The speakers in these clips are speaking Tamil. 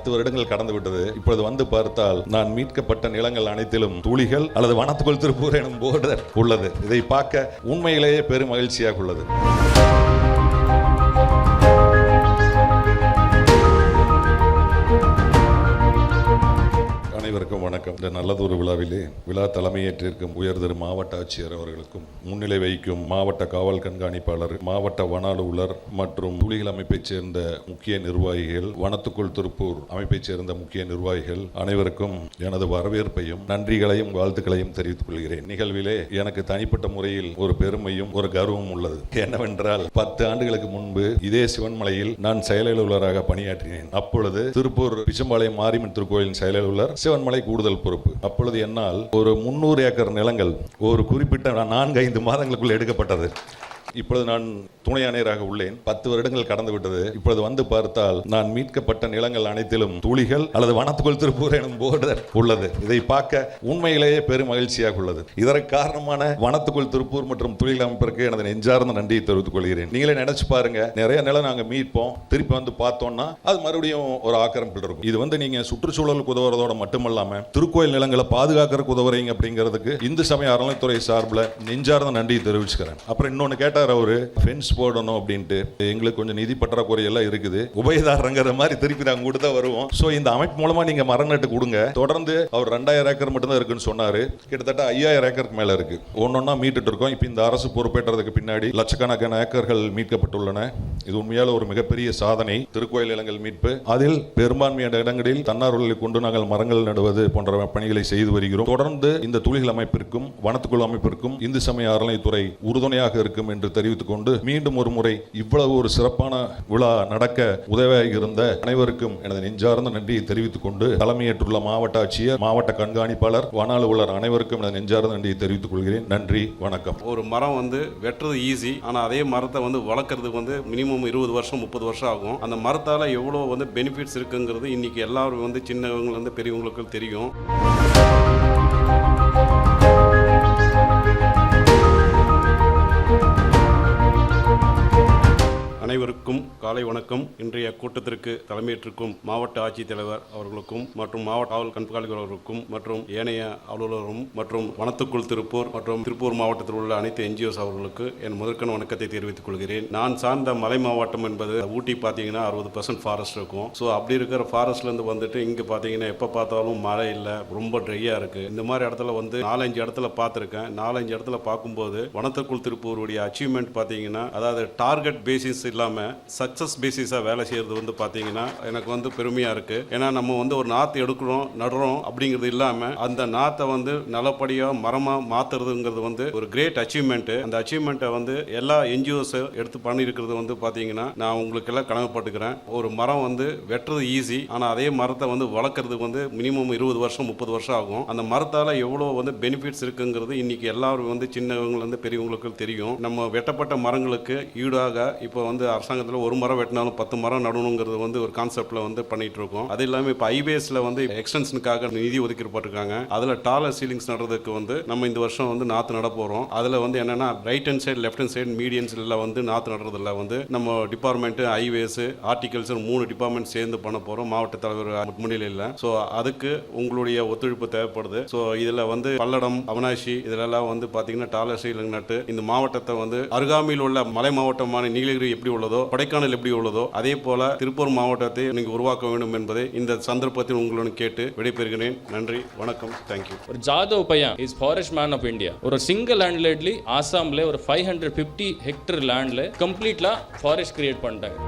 10 வருடங்கள் கடந்து விட்டது. இப்பொழுது வந்து பார்த்தால் நான் மீட்கப்பட்ட நிலங்கள் அனைத்திலும் துளிகள் அல்லது வனத்துக்குள் திருப்பூர் எனும் போர்டு உள்ளது. இதை பார்க்க உண்மையிலேயே பெரும் மகிழ்ச்சியாக உள்ளது. அனைவருக்கும் வணக்கம். இந்த நல்லதொரு விழாவிலே விழா தலைமையேற்றிருக்கும் உயர்திரு மாவட்ட ஆட்சியர் அவர்களுக்கும், முன்னிலை வகிக்கும் மாவட்ட காவல் கண்காணிப்பாளர், மாவட்ட வன அலுவலர் மற்றும் புலிகள் அமைப்பைச் சேர்ந்த முக்கிய நிர்வாகிகள், வனத்துக்குள் திருப்பூர் அமைப்பைச் சேர்ந்த முக்கிய நிர்வாகிகள் அனைவருக்கும் எனது வரவேற்பையும் நன்றிகளையும் வாழ்த்துக்களையும் தெரிவித்துக் கொள்கிறேன். நிகழ்விலே எனக்கு தனிப்பட்ட முறையில் ஒரு பெருமையும் ஒரு கர்வமும் உள்ளது. என்னவென்றால் 10 ஆண்டுகளுக்கு முன்பு இதே சிவன்மலையில் நான் செயலலுவலராக பணியாற்றினேன். அப்பொழுது திருப்பூர் பிச்சம்பாளையம் மாரியம்மன் திருக்கோயிலின் செயலலுவலர், சிவன்மலை கூடுதல் பொறுப்பு. அப்பொழுது என்னால் ஒரு 300 ஏக்கர் நிலங்கள் ஒரு குறிப்பிட்ட 4-5 மாதங்களுக்குள் எடுக்கப்பட்டது. இப்பொழுது நான் துணை ஆணையராக உள்ளேன். 10 வருடங்கள் கடந்து விட்டது. இப்பொழுது வந்து பார்த்தால் நான் மீட்கப்பட்ட நிலங்கள் அனைத்திலும் துளிகள் அல்லது வனத்துக்குள் திருப்பூர் எனும் போர்டு உள்ளது. இதை பார்க்க உண்மையிலேயே பெரும் மகிழ்ச்சியாக உள்ளது. இதற்கு காரணமான வனத்துக்குள் திருப்பூர் மற்றும் துளிகள் அமைப்பிற்கு எனது நெஞ்சார்ந்த நன்றியை தெரிவித்துக் கொள்கிறேன். நீங்களே நினைச்சு பாருங்க, நிறைய நிலம் நாங்கள் மீட்போம், திருப்பி வந்து பார்த்தோம்னா அது மறுபடியும் ஒரு ஆக்கிரமிப்பில் இருக்கும். இது வந்து நீங்க சுற்றுச்சூழலுக்கு உதவுறதோட மட்டுமல்லாம திருக்கோயில் நிலங்களை பாதுகாக்கிறதுக்கு உதவுறீங்க அப்படிங்கிறதுக்கு இந்து சமய அறநிலைத்துறை சார்பில் நெஞ்சார்ந்த நன்றியை தெரிவிச்சுக்கிறேன். அப்புறம் இன்னொன்னு கேட்டார் அவரு, ஃபென்ஸ் போடணும் அப்படின்ட்டு. எங்களுக்கு கொஞ்சம் நிதி பற்றாக்குறை எல்லாம் இருக்குது, உபயதாரங்கிற மாதிரி திருப்பி நாங்கள் கூட தான் வருவோம். ஸோ இந்த அமைப்பு மூலமா நீங்க மரம் நட்டு கொடுங்க. தொடர்ந்து அவர் 2000 ஏக்கர் மட்டும் தான் இருக்குன்னு சொன்னாரு. கிட்டத்தட்ட 5000 ஏக்கருக்கு மேல இருக்கு. ஒன்னொன்னா மீட்டுட்டு இருக்கோம். இப்போ இந்த அரசு பொறுப்பேற்றதுக்கு பின்னாடி லட்சக்கணக்கான ஏக்கர்கள் மீட்கப்பட்டுள்ளன. இது உண்மையால ஒரு மிகப்பெரிய சாதனை. திருக்கோயில் நிலங்கள் மீட்பு, அதில் பெரும்பான்மையான இடங்களில் தன்னார்வலை கொண்டு நாங்கள் மரங்கள் நடுவது போன்ற பணிகளை செய்து வருகிறோம். தொடர்ந்து இந்த துளிகள் அமைப்பிற்கும் வனத்துக்குள் அமைப்பிற்கும் இந்து சமய அறநிலைத்துறை உறுதுணையாக இருக்கும் என்று தெரிவித்துக் கொண்டு, மீண்டும் ஒரு முறை இவ்வளவு ஒரு சிறப்பான விழா நடக்க உதவியாக இருந்த அனைவருக்கும் எனது நெஞ்சார்ந்த நன்றியை தெரிவித்துக் கொண்டு, தலைமையேற்றுள்ள மாவட்ட ஆட்சியர், மாவட்ட கண்காணிப்பாளர், வன அலுவலர் அனைவருக்கும் எனது நெஞ்சார்ந்த நன்றியை தெரிவித்துக் கொள்கிறேன். நன்றி, வணக்கம். ஒரு மரம் வெட்டுறது ஈஸி, ஆனால் அதே மரத்தை வளர்க்கறதுக்கு மினிமம் 20 வருஷம் 30 வருஷம் ஆகும். அந்த மரத்தால் எவ்வளோ பெனிஃபிட்ஸ் இருக்குங்கிறது இன்னைக்கு எல்லாரும் சின்னவங்க பெரியவங்களுக்கு தெரியும். அனைவருக்கும் காலை வணக்கம். இன்றைய கூட்டத்திற்கு தலைமையேற்றிருக்கும் மாவட்ட ஆட்சித்தலைவர் அவர்களுக்கும் மற்றும் மாவட்ட காவல் கண்காணிப்பாளர் அவர்களுக்கும் மற்றும் ஏனைய அலுவலரும் மற்றும் வனத்துக்குள் திருப்பூர் மற்றும் திருப்பூர் மாவட்டத்தில் உள்ள அனைத்து NGOs அவர்களுக்கு என் முதற்கண் வணக்கத்தை தெரிவித்துக் கொள்கிறேன். நான் சார்ந்த மலை மாவட்டம் என்பது ஊட்டி பார்த்தீங்கன்னா 60% ஃபாரஸ்ட் இருக்கும். ஸோ அப்படி இருக்கிற ஃபாரஸ்ட்லேருந்து இங்கே பார்த்தீங்கன்னா எப்போ பார்த்தாலும் மழை இல்லை, ரொம்ப ட்ரையாக இருக்குது. இந்த மாதிரி இடத்துல 4-5 இடத்துல பார்த்துருக்கேன். 4-5 இடத்துல பார்க்கும்போது வனத்துக்குள் திருப்பூருடைய அச்சீவ்மெண்ட் பார்த்தீங்கன்னா, அதாவது டார்கெட் பேசிஸ் இல்லாமல் சக்சஸ் பேசிஸாக வேலை செய்கிறது பார்த்தீங்கன்னா எனக்கு பெருமையாக இருக்குது. ஏன்னா நம்ம ஒரு நாற்று எடுக்கிறோம், நடுறோம் அப்படிங்கிறது இல்லாமல் அந்த நாற்றை நல்லபடியாக மரமாக மாற்றுறதுங்கிறது ஒரு கிரேட் அச்சீவ்மெண்ட்டு. அந்த அச்சீவ்மெண்ட்டை எல்லா NGOs எடுத்து பண்ணியிருக்கிறது பார்த்தீங்கன்னா நான் உங்களுக்கு எல்லாம் கடமைப்பட்டுக்கிறேன். ஒரு மரம் வெட்டுறது ஈஸி, ஆனால் அதே மரத்தை வளர்க்குறதுக்கு மினிமம் 20 வருஷம் 30 வருஷம் ஆகும். அந்த மரத்தால் எவ்வளோ பெனிஃபிட்ஸ் இருக்குங்கிறது இன்னைக்கு எல்லாரும் சின்னவங்க பெரியவங்களுக்கு தெரியும். நம்ம வெட்டப்பட்ட மரங்களுக்கு ஈடாக இப்போ அரசாங்கத்தில் ஒரு மரம் வெட்டினாலும் 10 மரம் நடணுங்கிறது ஒரு கான்செப்ட்ல பண்ணிட்டு இருக்கோம். அது இல்லாமல் இப்போ ஹைவேஸ்ல எக்ஸ்டென்ஷனுக்காக நிதி ஒதுக்கப்பட்டிருக்காங்க. அதில் டாலர் சீலிங்ஸ் நடுறதுக்கு நம்ம இந்த வருஷம் நாற்று நட போகிறோம். அதில் என்னன்னா right hand side, left hand side, மீடியன்ஸ்ல நாற்று நடுறதுல நம்ம டிபார்ட்மெண்ட், ஹைவேஸ், ஹார்டிகல்ச்சர் 3 டிபார்ட்மெண்ட் சேர்ந்து பண்ண போகிறோம் மாவட்ட தலைவர் முன்னிலையில். ஸோ அதுக்கு உங்களுடைய ஒத்துழைப்பு தேவைப்படுது. ஸோ இதில் பல்லடம், அவனாசி இதெல்லாம் பார்த்தீங்கன்னா டாலர் சீலிங் நட்டு இந்த மாவட்டத்தை அருகாமையில் உள்ள மலை மாவட்டமான நீலகிரி எப்படி உள்ளதோ, கொடைக்கானல் எப்படி உள்ளதோ, அதே போல திருப்பூர் மாவட்டத்தை நீங்க உருவாக்க வேண்டும் என்பதை இந்த சந்தர்ப்பத்தில் உங்களுடன் கேட்டு விடைபெறுகிறேன். நன்றி, வணக்கம், தேங்க்யூ. ஒரு Jadav Payeng is forest man of India. ஒரு சிங்கிள் லேண்ட்லேட்லி ஆசாம்ல ஒரு 550 ஹெக்டர் லேண்ட்ல கம்ப்ளீட்லா ஃபாரஸ்ட் கிரியேட் பண்ணிட்டாங்க.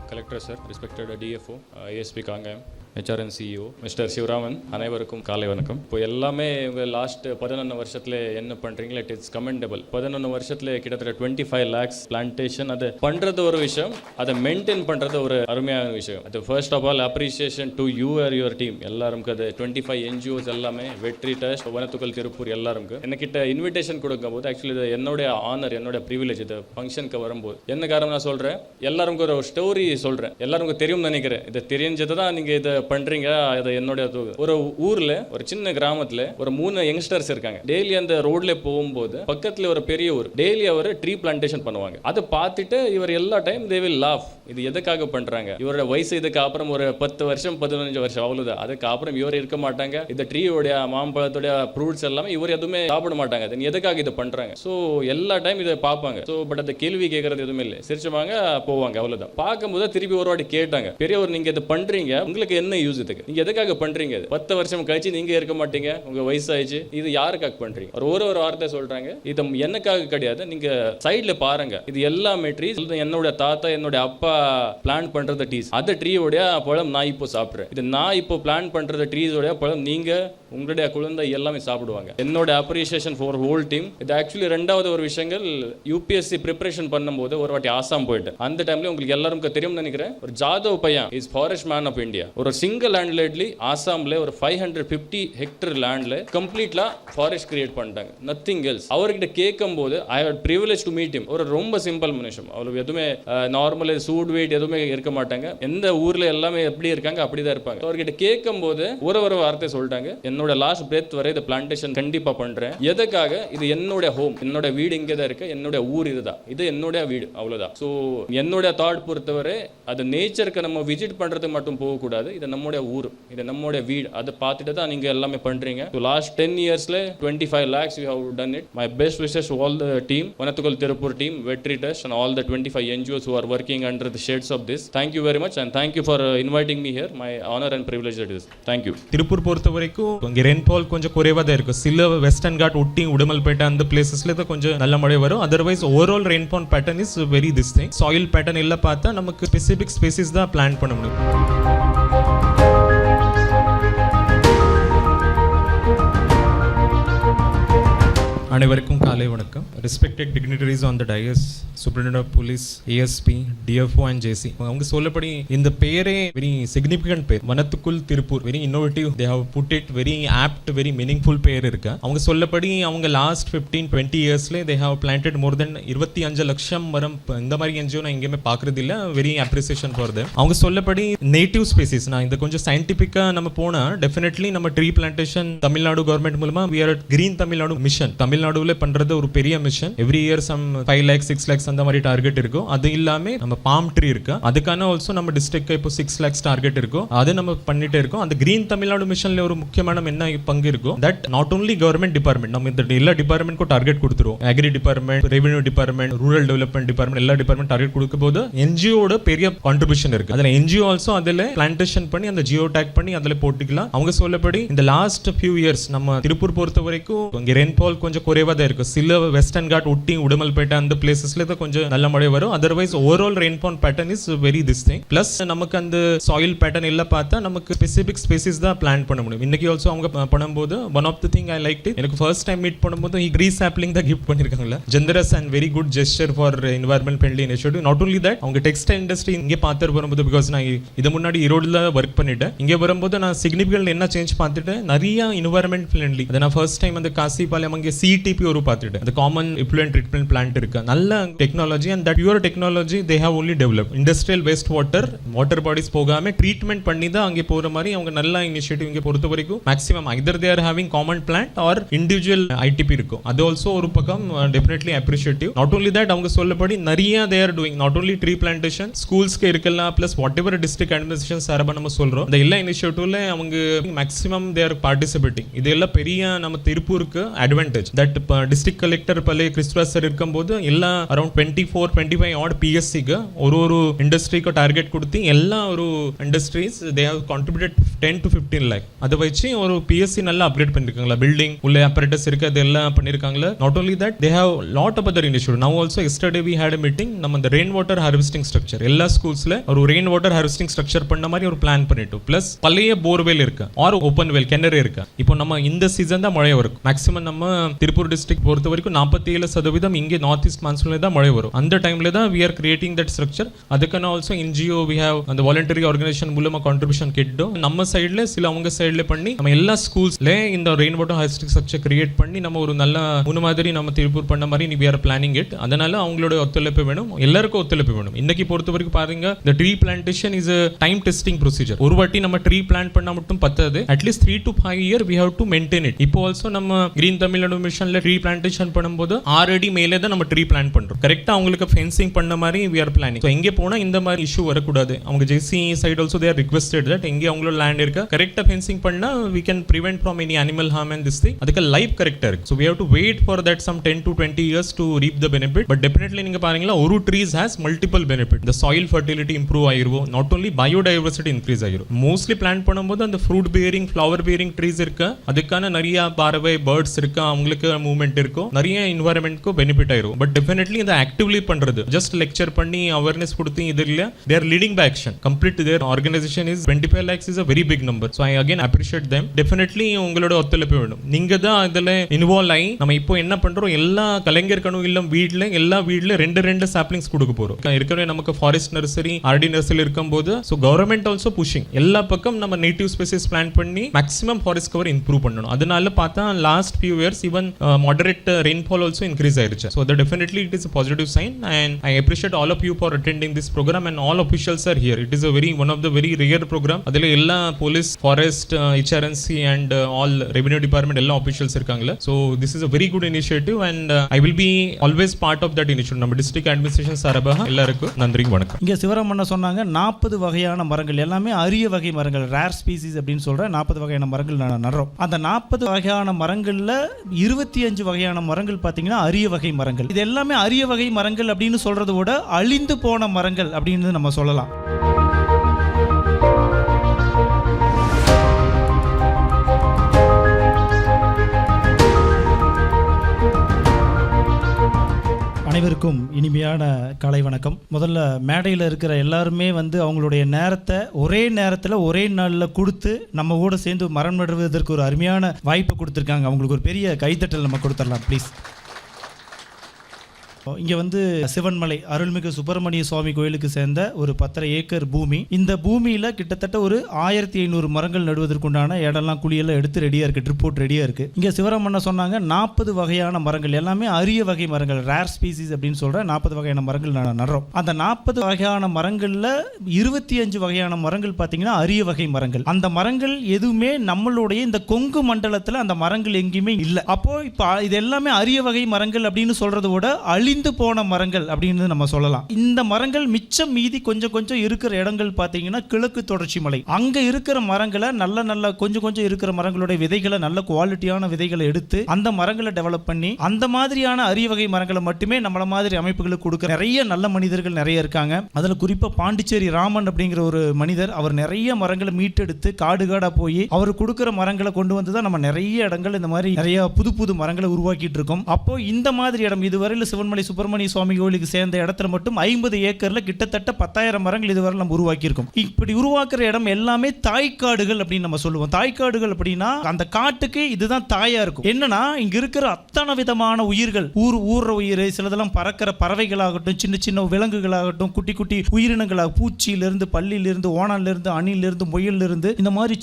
Collector sir, respected DFO, ASP Kangayam, HRN CEO, Mr. Sivaraman, அனைவருக்கும் காலை வணக்கம். இப்போ எல்லாமே இவங்க லாஸ்ட் 11 வருஷத்துல என்ன பண்றீங்களா, இட் இஸ் கமெண்டபிள். 11 வருஷத்துல கிட்டத்தட்ட 25 lakhs பிளான்டேஷன். அது பண்றது ஒரு விஷயம், அதை மெயின்டைன் பண்றது ஒரு அருமையான விஷயம். அது first of all appreciation to you or your team. எல்லாருக்கும் அது 25 NGOs எல்லாமே, வெற்றி டஸ்ட், வனத்துக்குள் திருப்பூர் எல்லாருக்கும் என்கிட்ட இன்விடேஷன் கொடுக்கும் போது ஆக்சுவலி இது என்னுடைய ஆனர், என்னோட ப்ரிவிலேஜ். இது ஃபங்க்ஷனுக்கு வரும்போது என்ன காரணம் நான் சொல்றேன், எல்லாருக்கும் ஒரு ஸ்டோரி சொல்றேன். எல்லாருக்கும் தெரியும் நினைக்கிறேன். இது தெரிஞ்சது தான் நீங்க இதை பண்றீங்க அது என்னோட ஒரு ஊர்ல ஒரு சின்ன கிராமத்துல ஒரு 3 யங்ஸ்டர்ஸ் இருக்காங்க. டெய்லி அந்த ரோட்ல போகும்போது பக்கத்துல ஒரு பெரிய ஊர் டெய்லி அவர் ட்ரீ பிளான்டேஷன் பண்ணுவாங்க. அதை பார்த்துட்டு இவர் எல்லா டைம் தே வில் லாஃப். இது எதுக்காக பண்றாங்க, இவரோட வயசு இதுக்கு அப்புறம் ஒரு 10 வருஷம் 15 வருஷம் அவ்வளவுதான். அதுக்கு அப்புறம் இவர் இருக்க மாட்டாங்க. இந்த ட்ரீயோட மாம்பழத்தோட ஃப்ரூட்ஸ் எல்லாமே இவர் எதுவுமே சாப்பிட மாட்டாங்க. தென் எதுக்காக இதை பண்றாங்க? ஸோ எல்லா டைம் இதை பார்ப்பாங்க. ஸோ பட் அந்த கேள்வி கேட்கறது எதுவுமே இல்லை, சிரிச்சுவாங்க போவாங்க அவ்வளவுதான். பார்க்கும்போது திருப்பி ஒரு வாட்டி கேட்டாங்க, பெரியவர் நீங்க இதை பண்றீங்க உங்களுக்கு என்ன யூஸ், இதுக்கு நீங்க எதுக்காக பண்றீங்க? 10 வருஷம் கழிச்சு நீங்க இருக்க மாட்டீங்க, உங்க வயசாயிடுச்சு, இது யாருக்காக பண்றீங்க? ஒரு வார்த்தை சொல்றாங்க, இது என்னக்காக கிடையாது, நீங்க சைட்ல பாருங்க, இது எல்லாமே ட்ரீஸ் என்னோட தாத்தா என்னோட அப்பா பிளான் பண்றது ட்ரீஸ். அந்த ட்ரீயோட பழம் நான் இப்போ சாப்பிட்றேன். இது நான் இப்போ பிளான் பண்றது ட்ரீஸோட பழம் நீங்க உங்களுடைய குழந்தை எல்லாமே சாப்பிடுவாங்க. என்னோட அப்ரிசியேஷன் ஃபார் ஹோல் டீம். இது ஆக்சுவலி ரெண்டாவது ஒரு விஷயங்கள், யூபிஎஸ்சி ப்ரிப்பரேஷன் பண்ணும்போது ஒரு வாட்டி ஆசாம் போயிட்டு அந்த டைம்ல உங்களுக்கு எல்லாருக்கும் தெரியும் நினைக்கிறேன், ஒரு Jadav Payeng is forest man of India. ஒரு சிங்கிள் லேண்ட்லேட்லி ஆசாம்ல ஒரு 550 ஹெக்டர் லேண்ட்ல கம்ப்ளீட்லா ஃபாரஸ்ட் கிரியேட் பண்ணிட்டாங்க, நத்திங் எல்ஸ். அவர்கிட்ட கேட்கும் போது I had privilege to meet him. ஒரு ரொம்ப சிம்பிள் மனுஷன், அவளுக்கு எதுவுமே நார்மல் சூட் வெயிட் எதுவுமே இருக்க மாட்டாங்க. எந்த ஊர்ல எல்லாமே எப்படி இருக்காங்க அப்படிதான் இருப்பாங்க. அவர்கிட்ட கேட்கும் போது ஒரு வார்த்தை சொல்லிட்டாங்க, என்னோட லாஸ்ட் பிரெத் வரை இந்த பிளான்டேஷன் கண்டிப்பா பண்றேன். எதுக்காக? இது என்னோட ஹோம், என்னோட வீடு இங்கே தான் இருக்கு, என்னோட ஊர் இதுதான், இது என்னோட வீடு அவ்வளவுதான். ஸோ என்னோட தாட் பொறுத்தவரை அது நேச்சருக்கு நம்ம விசிட் பண்றது மட்டும் போகக்கூடாது, இது நம்முடைய ஊர், இது நம்முடைய வீடு. அதை பார்த்துட்டு தான் நீங்க எல்லாமே பண்றீங்க. ஸோ லாஸ்ட் 10 இயர்ஸ்ல 25 lakhs we have done it. My best wishes to all the team, Vanathukul Tirupur team, Vetri Test and all the 25 NGOs who are working under the shades of this. Thank you very much and thank you for inviting me here. My honor and privilege it is. Thank you. Tiruppur பொறுத்த வரைக்கும் இங்கே ரெயின்ஃபால் கொஞ்சம் குறைவாக தான் இருக்கும். சில வெஸ்டர்ன் காட் ஒட்டி உடுமல்பேட்டை அந்த பிளேசஸ்ல தான் கொஞ்சம் நல்ல மழை வரும். Otherwise overall rainfall pattern is very this thing. Soil pattern எல்லாம் பார்த்தா நமக்கு ஸ்பெசிபிக் ஸ்பேசிஸ் தான் பிளான் பண்ண முடியும். அனைவருக்கும் காலை வணக்கம். Respected dignitaries on the dais, superintendent of police, ASP, DFO and JC. அவங்க சொல்லப்படி இந்த பேரே வெரி சிக்னிஃபிகண்ட் பேர், வனத்துக்குள் Tiruppur. Very innovative, they have put it very apt, very meaningful பேர் இருக்கு. அவங்க சொல்லப்படி அவங்க லாஸ்ட் 15-20 இயர்ஸ்ல தே ஹவ் பிளான்டட் மோர் தென் 25 லட்சம் மரம். இந்த மாதிரி என்ஜிஓ நான் எங்கேயுமே பார்க்கறது இல்லை. Very appreciation for them. அவங்க சொல்லப்படி நேட்டிவ் ஸ்பீசிஸ், நான் இந்த கொஞ்சம் சயின்டிஃபிக்கா நம்ம போனா டெஃபினெட்லி நம்ம ட்ரீ பிளான்டேஷன் தமிழ்நாடு கவர்மெண்ட் மூலமா we are at green Tamil Nadu mission. தமிழ்நாடுல பண்றது ஒரு பெரிய mission. Every year some 5 lakhs 6 lakhs அந்த மாதிரி டார்கெட் இருக்கும். அது இல்லாம நம்ம பாம் ட்ரீ இருக்கு, அதுக்கான ஆல்சோ நம்ம டிஸ்ட்ரிக்ட் இப்போ 6 lakhs டார்கெட் இருக்கும். அது நம்ம பண்ணிட்டே இருக்கோம். அந்த கிரீன் தமிழ்நாடு மிஷன்ல ஒரு முக்கியமான என்ன பங்கு இருக்கும், that not only government department, நம்ம இந்த எல்லா டிபார்ட்மெண்ட்க்கும் டார்கெட் கொடுத்துருவோம். Agri department, revenue department, rural development department, எல்லா டிபார்ட்மெண்ட் டார்கெட் கொடுக்கும் போது என்ஜிஓட பெரிய கான்ட்ரிபியூஷன் இருக்கு. அதுல என்ஜிஓ ஆல்சோ அதுல பிளான்டேஷன் பண்ணி அந்த ஜியோ டேக் பண்ணி அதுல போட்டுக்கலாம். அவங்க சொல்லப்படி இந்த லாஸ்ட் ஃபியூ இயர்ஸ் நம்ம திருப்பூர் பொறுத்த வரைக்கும் இங்க ரெயின்ஃபால் கொஞ்சம் குறைவா தான் இருக்கும். சில வெஸ்டர்ன் காட் ஒட்டி உடுமல்பேட்டை அந்த பிளேசஸ்ல தான் கொஞ்சம் நல்ல மழை வரும். Otherwise overall rainfall pattern is very this thing. Plus நமக்கு அந்த சாயில் பேட்டர்ன் எல்லாம் பார்த்தா நமக்கு ஸ்பெசிபிக் ஸ்பேசிஸ் தான் பிளான் பண்ண முடியும். இன்னைக்கு ஆல்சோ அவங்க பண்ணும்போது one of the thing I like it, எனக்கு ஃபர்ஸ்ட் டைம் மீட் பண்ணும்போது ட்ரீ சாப்லிங் தான் கிஃப்ட் பண்ணிருக்காங்க. Generous and very good gesture for environment friendly initiative. Not only that, அவங்க டெக்ஸ்டைல் இண்டஸ்ட்ரி இங்கே பார்த்து வரும்போது, பிகாஸ் நான் இது முன்னாடி ஈரோடுல ஒர்க் பண்ணிட்டேன், இங்கே வரும்போது நான் சிக்னிஃபிகன்ட் என்ன சேஞ்ச் பார்த்துட்டு நிறைய என்வாயர்மெண்ட் ஃப்ரெண்ட்லி. அதை நான் ஃபர்ஸ்ட் டைம் அந்த காசிபாளையம் அங்கே சிடிபி ஒரு பார்த்துட்டு, அந்த காமன் effluent treatment plant இருக்கு. நல்ல technology and that pure technology they have only developed. Industrial waste water bodies போகாம ட்ரீட்மெண்ட் பண்ணி தான் அங்கே போற மாதிரி அவங்க நல்ல இனிஷியேட்டிவ் இங்கே பொறுத்த வரைக்கும் maximum either they are having common plant or individual ITP இருக்கும். அது ஆல்சோ ஒரு பக்கம் definitely appreciative. Not only that, அவங்க சொல்லபடி நிறைய they are doing not only tree plantation, ஸ்கூல்ஸ்க்கு இருக்கலாம், plus whatever district administration சார்பா நம்ம சொல்றோம், இந்த எல்லா இனிஷியேட்டிவ்ல அவங்க மேக்ஸிமம் they are participating. இதெல்லாம் பெரிய நம்ம திருப்பூருக்கு அட்வான்டேஜ். தட் டிஸ்ட்ரிக்ட் கலெக்டர் பலே கிறிஸ்துவாஸ் சார் இருக்கும்போது எல்லா அரௌண்ட் 24-25 ஆட் பிஎஸ்சிக்கு ஒரு இண்டஸ்ட்ரிக்கு டார்கெட் கொடுத்து எல்லா ஒரு industries they have contributed 10 to 15 lakh. அதை வச்சு ஒரு பிஎஸ்சி நல்லா அப்கிரேட் பண்ணிருக்காங்களா, பில்டிங் உள்ள apparatus இருக்கு, அதெல்லாம் பண்ணிருக்காங்களா. Not only that, they have lot of other initiative. Now also yesterday we had a meeting. நம்ம இந்த ரெயின் வாட்டர் ஹார்வெஸ்டிங் ஸ்ட்ரக்சர் எல்லா ஸ்கூல்ஸ்ல ஒரு ரெயின் வாட்டர் ஹார்வெஸ்டிங் ஸ்ட்ரக்சர் பண்ண மாதிரி ஒரு பிளான் பண்ணிட்டோம். பிளஸ் பழைய போர்வெல் இருக்கு ஆர் ஓப்பன் வெல் கிணறு இருக்கு. இப்போ நம்ம இந்த சீசன் தான் மழை வரும். மேக்ஸிமம் நம்ம திருப்பூர் திருப்பூர் டிஸ்ட்ரிக்ட் பொறுத்த வரைக்கும் 47% இங்கே நார்த் ஈஸ்ட் மான்சூன்ல தான் மழை வரும். அந்த டைம்ல தான் we are creating that structure. அதுக்கான ஆல்சோ NGO we have அந்த வாலண்டரி ஆர்கனைசேஷன் மூலமா கான்ட்ரிபியூஷன் கிட்டோம். நம்ம சைடுல சில அவங்க சைடுல பண்ணி நம்ம எல்லா ஸ்கூல்ஸ்ல இந்த rain water harvesting structure create பண்ணி நம்ம ஒரு நல்ல முன்ன மாதிரி நம்ம திருப்பூர் பண்ண மாதிரி we are planning it. அதனால அவங்களோட ஒத்துழைப்பு வேணும், எல்லாருக்கும் ஒத்துழைப்பு வேணும். இன்னைக்கு பொறுத்த வரைக்கும் பாருங்க the tree plantation is a time testing procedure. ஒரு வாட்டி நம்ம ட்ரீ பிளான்ட் பண்ணா மட்டும் பத்தாது, at least 3 to 5 year we have to maintain it. இப்போ ஆல்சோ நம்ம கிரீன் தமிழ்நாடு மிஷன்ல ட்ரீ பிளான்டேஷன் பண்ணும்போது 6 அடி மேலே தான் நம்ம ட்ரீ பிளான்ட் பண்றோம். கரெக்டா அவங்களுக்கு ஃபென்சிங் பண்ண மாதிரி we are planning. So எங்க போனா இந்த மாதிரி இஷ்யூ வரக்கூடாது. அவங்க JC side also they are requested that எங்க அவங்களோட லேண்ட் இருக்கா கரெக்டா ஃபென்சிங் பண்ணா we can prevent from any animal harm and this thing. அதுக்கு லைஃப் கரெக்டா இருக்கு. So we have to wait for that some 10 to 20 years to reap the benefit. But definitely நீங்க பாருங்களா ஒரு trees has multiple benefit. The soil fertility improve ஆயிருவோம், not only biodiversity increase ஆயிரும். மோஸ்ட்லி பிளான்ட் பண்ணும்போது அந்த fruit bearing flower bearing trees இருக்கு, அதுக்கான நிறைய பறவை பேர்ட்ஸ் இருக்கு, அவங்களுக்கு மூவ்மெண்ட் இருக்கும், நிறைய என்வாயரன்மெண்ட்க்கு பெனிஃபிட் ஆயிரும். பட் டெஃபினெட்லி இதை ஆக்டிவ்லி பண்றது ஜஸ்ட் லெக்சர் பண்ணி அவேர்னஸ் கொடுத்து இது இல்ல, they are leading by action. Complete their organization is 25 lakhs is a very big number. So I again appreciate them. Definitely உங்களோட ஒத்துழைப்பு வேணும். நீங்க தான் இதுல இன்வால்வ் ஆகி நம்ம இப்போ என்ன பண்றோம், எல்லா கலைஞர் கனவு இல்லம் வீட்ல எல்லா வீட்ல 2 சாப்லிங்ஸ் கொடுக்க போறோம். இருக்கிற நமக்கு ஃபாரஸ்ட் நர்சரி RD நர்சரி இருக்கும்போது so government also pushing எல்லா பக்கம் நம்ம நேட்டிவ் ஸ்பீசிஸ் பிளான் பண்ணி மேக்ஸிமம் ஃபாரஸ்ட் கவர் இம்ப்ரூவ் பண்ணணும். அதனால பார்த்தா last few years even moderate rainfall also increase ஆயிருச்சு. So that definitely it is a positive sign and I appreciate all of you for attending this program and all officials are here. It is a very one of the very rare program. அதுல எல்லா police, forest, HRNC and all revenue department எல்லா officials இருக்காங்கல. So this is a very good initiative and I will be always part of that initiative. நம்ம district administration சார்பாக எல்லாருக்கும் நன்றி வணக்கம். இங்க சிவராமண்ணா சொன்னாங்க 40 வகையான மரங்கள் எல்லாமே அரிய வகை மரங்கள், ரேர் ஸ்பீசிஸ் அப்படின்னு சொல்ற 40 வகையான மரங்கள் நடுறோம். அந்த 40 வகையான மரங்கள்ல 25 வகையான மரங்கள் பாத்தீங்கன்னா அரிய வகை மரங்கள். இது எல்லாமே அரிய வகை மரங்கள் அப்படின்னு சொல்றதை விட அழிந்து போன மரங்கள் அப்படின்னு நம்ம சொல்லலாம். அனைவருக்கும் இனிமையான காலை வணக்கம். முதல்ல மேடையில் இருக்கிற எல்லாருமே அவங்களுடைய நேரத்தை ஒரே நேரத்தில் ஒரே நாளில் கொடுத்து நம்ம கூட சேர்ந்து மரம் நடுவதற்கு ஒரு அருமையான வாய்ப்பு கொடுத்துருக்காங்க. அவங்களுக்கு ஒரு பெரிய கைத்தட்டல் நம்ம கொடுத்துடலாம் ப்ளீஸ். இங்கே சிவன்மலை அருள்மிகு சுப்பிரமணிய சுவாமி கோயிலுக்கு சேர்ந்த ஒரு 10 ஏக்கர் பூமி. இந்த பூமியில் கிட்டத்தட்ட ஒரு 1500 மரங்கள் நடுவதற்குண்டான இடம்லாம் குழியெல்லாம் எடுத்து ரெடியாக இருக்குது, ட்ரிப்போர்ட் ரெடியாக இருக்குது. இங்கே சிவராமண்ணா சொன்னாங்க 40 வகையான மரங்கள் எல்லாமே அரிய வகை மரங்கள், ரேர் ஸ்பீசிஸ் அப்படின்னு சொல்கிற 40 வகையான மரங்கள் நடுறோம். அந்த 40 வகையான மரங்களில் 25 வகையான மரங்கள் பார்த்தீங்கன்னா அரிய வகை மரங்கள். அந்த மரங்கள் எதுவுமே நம்மளுடைய இந்த கொங்கு மண்டலத்தில் அந்த மரங்கள் எங்கேயுமே இல்லை. அப்போ இப்போ இது எல்லாமே அரிய வகை மரங்கள் அப்படின்னு சொல்றதை விட அழிந்து போன மரங்கள் அப்படின்னு நம்ம சொல்லலாம். இந்த மரங்கள் மிச்சம் மீதி கொஞ்சம் இருக்கிற இடங்கள் பார்த்தீங்கன்னா கிழக்கு தொடர்ச்சி மலை, அங்க இருக்கிற மரங்களை நல்ல கொஞ்சம் இருக்கிற மரங்களுடைய விதைகளை நல்ல குவாலிட்டியான விதைகளை எடுத்து அந்த மரங்களை டெவலப் பண்ணி அந்த மாதிரியான அரிய வகை மரங்களை மட்டுமே நம்மள மாதிரி அமைப்புகளுக்கு கொடுக்க நிறைய நல்ல மனிதர்கள் நிறைய இருக்காங்க. அதுல குறிப்பா பாண்டிச்சேரி ராமன் அப்படிங்கிற ஒரு மனிதர், அவர் நிறைய மரங்களை மீட்டெடுத்து காடா போய் அவர் கொடுக்கிற மரங்களை கொண்டு வந்து தான் நம்ம நிறைய இடங்கள் இந்த மாதிரி நிறைய புது மரங்களை உருவாக்கிட்டு இருக்கோம். அப்போ இந்த மாதிரி இடம் இதுவரையில் சிவன்மலை சுப்பிரமணிய சுவாமி கோயிலுக்கு சேர்ந்த இடத்துல மட்டும் 50 ஏக்கர்ல கிட்டத்தட்ட 10,000 மரங்கள் இதுவரை நம்ம உருவாக்கியிருக்கோம். இப்படி உருவாக்குற இடம் எல்லாமே தாய்க்காடுகள் அப்படின்னு நம்ம சொல்லுவோம். தாய்க்காடுகள் அப்படின்னா அந்த காட்டுக்கு இதுதான் தாயா இருக்கும். என்னன்னா இங்க இருக்கிற அத்தனை விதமான உயிர்கள், ஊர்ற உயிர், சிலதெல்லாம் பறக்கிற பறவைகளாகட்டும், சின்ன விலங்குகளாகட்டும், குட்டி உயிரினங்களாக, பூச்சியிலிருந்து பல்லிலிருந்து ஓனாலிருந்து அணிலிருந்து முயலிருந்து இந்த மாதிரி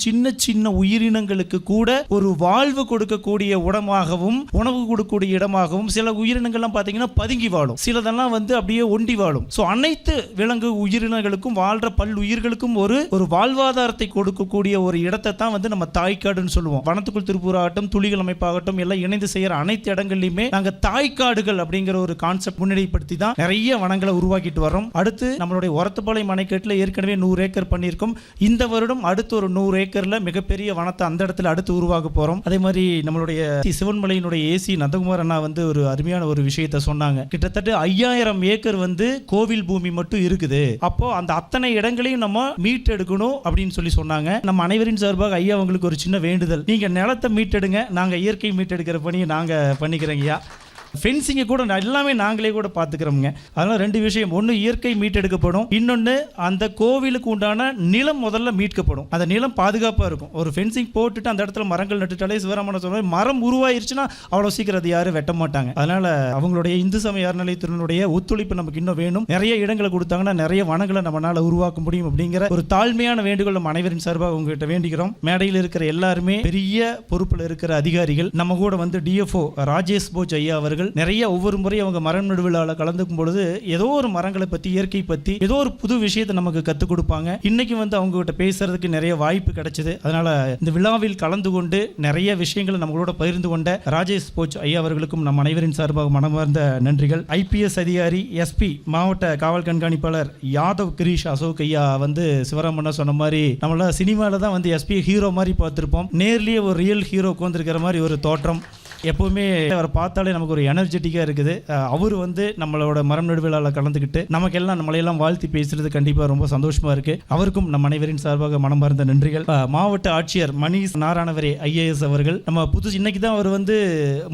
சின்ன உயிரினங்களுக்கு கூட ஒரு வாழ்வு கொடுக்கக்கூடிய இடமாகவும் உணவு கொடுக்கக்கூடிய இடமாகவும் சில உயிரினங்கள்லாம் பார்த்தீங்கன்னா பதுங்கி வாழும், சிலதெல்லாம் அப்படியே ஒண்டி வாழும். ஸோ அனைத்து விலங்கு உயிரினங்களுக்கும் வாழ்ற பல் உயிர்களுக்கும் ஒரு வாழ்வாதாரத்தை கொடுக்கக்கூடிய ஒரு இடத்தை தான் நம்ம தாய்க்காடுன்னு சொல்லுவோம். வனத்துக்குள் திருப்பூர் ஆகட்டும், துளிகள் அமைப்பாகட்டும் எல்லாம் இணைந்து செய்யற அனைத்து இடங்கள்லையுமே நாங்க தாய்க்காடுகள் அப்படிங்கிற ஒரு கான்செப்ட் முன்னிலைப்படுத்தி தான் நிறைய வனங்களை உருவாக்கிட்டு வரோம். அடுத்து நம்மளுடைய ஒரத்துப்பாளையம் அணைக்கட்டுல ஏற்கனவே 100 ஏக்கர் பண்ணியிருக்கோம். இந்த வருடம் அடுத்து ஒரு 100 ஏக்கர்ல மிகப்பெரிய வனத்தை அந்த இடத்துல அடுத்து உருவாக்க போறோம். அதே மாதிரி நம்மளுடைய சிவன்மலையினுடைய ஏசி நந்தகுமார் அண்ணா ஒரு அருமையான ஒரு விஷயத்தை சொன்னாங்க. கிட்டத்தட்ட 5000 ஏக்கர் கோவில் பூமி மட்டும் இருக்குது. அப்போ அந்த அத்தனை இடங்களையும் நம்ம மீட்டெடுக்கணும் அப்படின்னு சொன்னாங்க. நம்ம அனைவரின் சார்பாக ஐயா உங்களுக்கு ஒரு சின்ன வேண்டுதல், நீங்க நிலத்தை மீட்டெடுங்க, நாங்க இயற்கை மீட்டெடுக்கிற பணியை நாங்க பண்ணிக்கிறோங்கய்யா. ஃபென்சிங்கை கூட எல்லாமே நாங்களே கூட பார்த்துக்கிறோமுங்க. அதனால் 2 விஷயம், ஒன்று இயற்கை மீட்டெடுக்கப்படும், இன்னொன்று அந்த கோவிலுக்கு உண்டான நிலம் முதல்ல மீட்கப்படும். அந்த நிலம் பாதுகாப்பாக இருக்கும். ஒரு ஃபென்சிங் போட்டுட்டு அந்த இடத்துல மரங்கள் நட்டுட்டாலே சிவராமன் சொல்ல மரம் உருவாயிருச்சுன்னா அவ்வளோ சீக்கிரம் அது யாரும் வெட்ட மாட்டாங்க. அதனால் அவங்களுடைய இந்து சமய அறநிலையத்தினுடைய ஒத்துழைப்பு நமக்கு இன்னும் வேணும். நிறைய இடங்களை கொடுத்தாங்கன்னா நிறைய வனங்களை நம்மளால உருவாக்க முடியும் அப்படிங்கிற ஒரு தாழ்மையான வேண்டுகோள் நம்ம அனைவரின் சார்பாக உங்ககிட்ட வேண்டிக்கிறோம். மேடையில் இருக்கிற எல்லாருமே பெரிய பொறுப்பில் இருக்கிற அதிகாரிகள், நம்ம கூட வந்து டிஎஃப்ஓ ராஜேஷ் போஜ் ஐயா அவர்கள் நிறைய ஒவ்வொரு முறை அவங்க மரம் நடுவிழாவில் கலந்துக்கும் பொழுது ஏதோ ஒரு மரங்களை பற்றி, இயற்கை பற்றி ஏதோ ஒரு புது விஷயத்தை நமக்கு கற்றுக் கொடுப்பாங்க. இன்னைக்கு வந்து அவங்க கிட்ட பேசுறதுக்கு நிறைய வாய்ப்பு கிடைச்சது. அதனால இந்த விழாவில் கலந்து கொண்டு நிறைய விஷயங்களை நம்மளோட பகிர்ந்து கொண்ட ராஜேஷ் போஜ் ஐயா அவர்களுக்கும் நம் அனைவரின் சார்பாக மனமார்ந்த நன்றிகள். ஐபிஎஸ் அதிகாரி எஸ்பி மாவட்ட காவல் கண்காணிப்பாளர் யாதவ் கிரீஷ் அசோக் ஐயா வந்து சிவராமண்ணா சொன்ன மாதிரி நம்மள சினிமாவில் தான் வந்து எஸ்பி ஹீரோ மாதிரி பார்த்துருப்போம். நேர்லேயே ஒரு ரியல் ஹீரோ உட்காந்துருக்கிற மாதிரி ஒரு தோற்றம். எப்போவுமே அவரை பார்த்தாலே நமக்கு ஒரு எனர்ஜெட்டிக்காக இருக்குது. அவர் வந்து நம்மளோட மரம் நடுவிழாவில் கலந்துக்கிட்டு நமக்கெல்லாம் நம்மளையெல்லாம் வாழ்த்தி பேசுறது கண்டிப்பாக ரொம்ப சந்தோஷமாக இருக்குது. அவருக்கும் நம் அனைவரின் சார்பாக மனமார்ந்த நன்றிகள். மாவட்ட ஆட்சியர் மணிஷ் நாராயணவரே ஐஏஎஸ் அவர்கள் நம்ம இன்னைக்கு தான் அவர் வந்து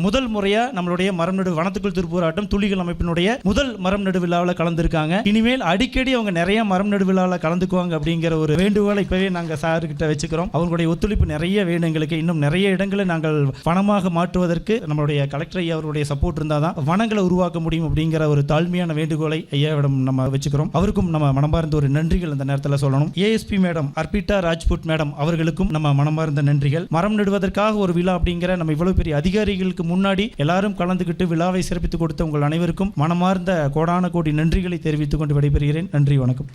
முதல் முறையாக நம்மளுடைய மரம் நடு வனத்துக்குள் திருப்பூராட்டம் துளிகள் அமைப்பினுடைய முதல் மரம் நடுவிழாவில் கலந்துருக்காங்க. இனிமேல் அடிக்கடி அவங்க நிறைய மரம் நடுவிழாவில் கலந்துக்குவாங்க அப்படிங்கிற ஒரு வேண்டுகோளை இப்போவே நாங்கள் சார்கிட்ட வச்சுக்கிறோம். அவங்களுடைய ஒத்துழைப்பு நிறைய வேணும் எங்களுக்கு. இன்னும் நிறைய இடங்களை நாங்கள் வனமாக மாற்றுவதற்கு நம்மளுடைய கலெக்டர் ஐயா அவருடைய சப்போர்ட் இருந்தால் தான் வனங்களை உருவாக்க முடியும் அப்படிங்கிற ஒரு தாழ்மையான வேண்டுகோளை ஐயாவிடம் நம்ம வச்சுக்கிறோம். அவருக்கும் நம்ம மனமார்ந்த ஒரு நன்றிகள் இந்த நேரத்தில் சொல்லணும். ASP madam Arpita Rajput madam அவர்களுக்கும் நம்ம மனமார்ந்த நன்றிகள். மரம் நடுவதற்காக ஒரு விழா அப்படிங்கிற நம்ம இவ்வளவு பெரிய அதிகாரிகளுக்கு முன்னாடி எல்லாரும் கலந்துக்கிட்டு விழாவை சிறப்பித்து கொடுத்த உங்கள் அனைவருக்கும் மனமார்ந்த கோடான கோடி நன்றிகளை தெரிவித்துக் கொண்டு விடைபெறுகிறேன். நன்றி, வணக்கம்.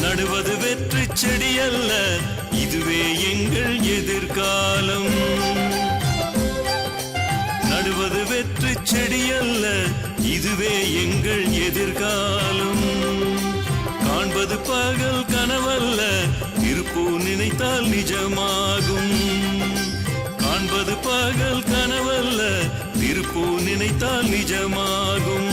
நடுவது வெற்றி செடி அல்ல, இதுவே எங்கள் எதிர்காலம். நடுவது வெற்றி செடி அல்ல, இதுவே எங்கள் எதிர்காலம். காண்பது பகல் கனவல்ல, இருப்போ நினைத்தால் நிஜமாகும். காண்பது பகல் கனவல்ல, இருப்போ நினைத்தால் நிஜமாகும்.